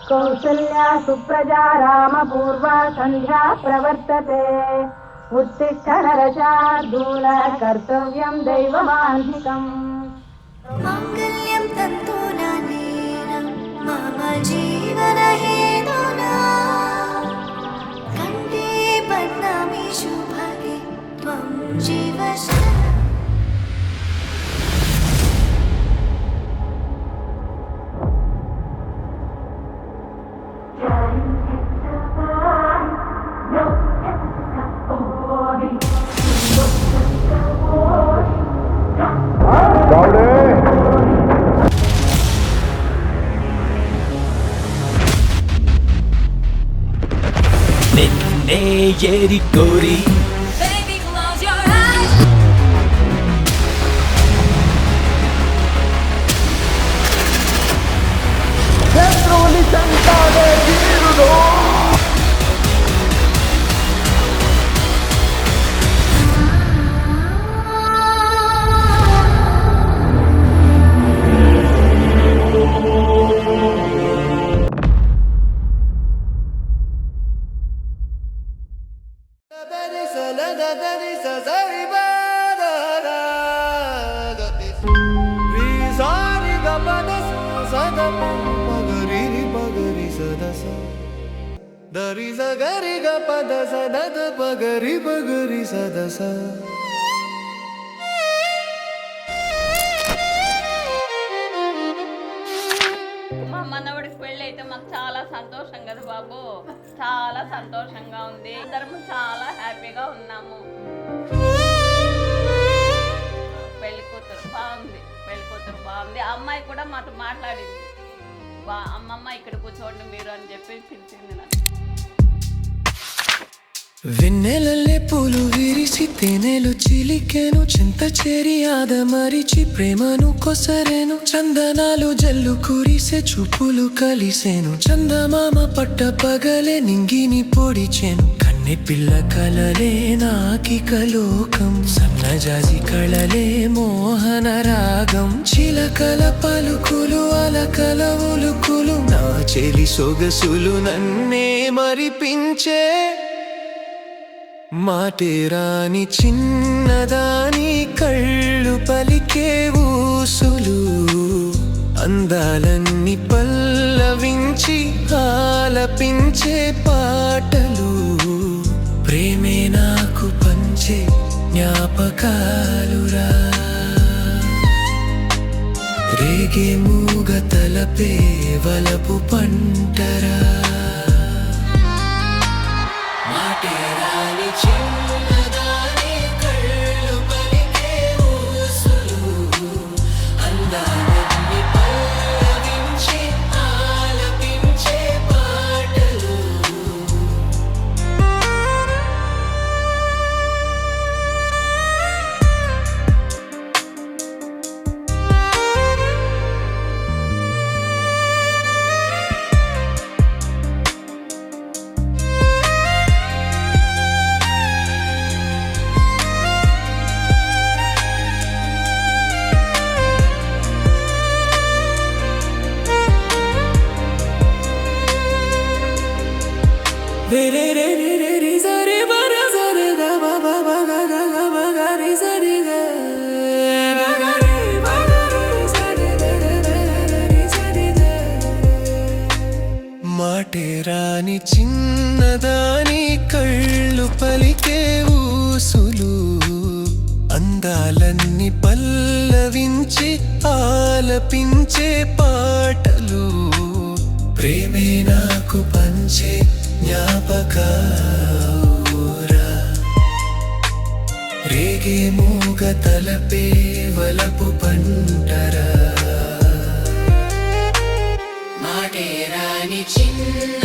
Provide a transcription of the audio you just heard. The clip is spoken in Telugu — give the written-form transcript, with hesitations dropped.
कौसल्या सुप्रजा रामपूर्वा संध्या प्रवर्तते उत्तिष्ठ नरशार्दूल कर्तव्यं दैवमान्धिकम् माङ्गल्यं तन्तूनानेन मम जीवनहेतुना कण्ठे बध्नामि शुभगे त्वं जीव Yeri Gori. Baby, close your eyes. శత్రువుని చంపాడే వీరుడు. Dari sa gari ga pada sa da da pagari sa da sa. మా మనవడికి పెళ్ళి అయితే మాకు చాలా సంతోషం కదా బాబు, చాలా సంతోషంగా ఉంది. అందరము చాలా హ్యాపీగా ఉన్నాము. పెళ్లి కూతురు బాగుంది. అమ్మాయి కూడా మాతో మాట్లాడింది. అమ్మమ్మ ఇక్కడ కూర్చోండి మీరు అని చెప్పి పిలిచింది నన్ను. వెన్నెలల్లే పూలు విరిసి తేనెలు చిలికెను చింత చేరి ఆదమరిచి ప్రేమను కొసరెను చందనాలు జల్లు కురిసే చూపులు కలిసేను చందమామ పట్ట పగలే నింగిని పొడిచెను కన్నె పిల్ల కలలే నాకిక లోకం సన్నజాజి కళలే మోహన రాగం చిలకల పలుకులు అలకల ఉలుకులు నా చెలి సొగసులు నన్నే మరిపించే మాటే రాని చిన్నదాని కళ్ళు పలికే ఊసులు అందాలన్నీ పల్లవించి ఆలపించే పాటలు ప్రేమే నాకు పంచే జ్ఞాపకాలురా రేగే మూగ తలపే వలపు పంటరా చిన్నదాని కళ్ళు పలికే ఊసులు అందాలన్నీ పల్లవించి ఆలపించే పాటలు మాటేరాని చిన్నదాని కళ్ళు పలికే ఊసులు అందాలన్నీ పల్లవించి ఆలపించే పాటలు ప్రేమే నాకు పంచే జ్ఞాపకాలురా రేగే మూగ తలపే వలపు పంటరా మాటేరాని చిన్న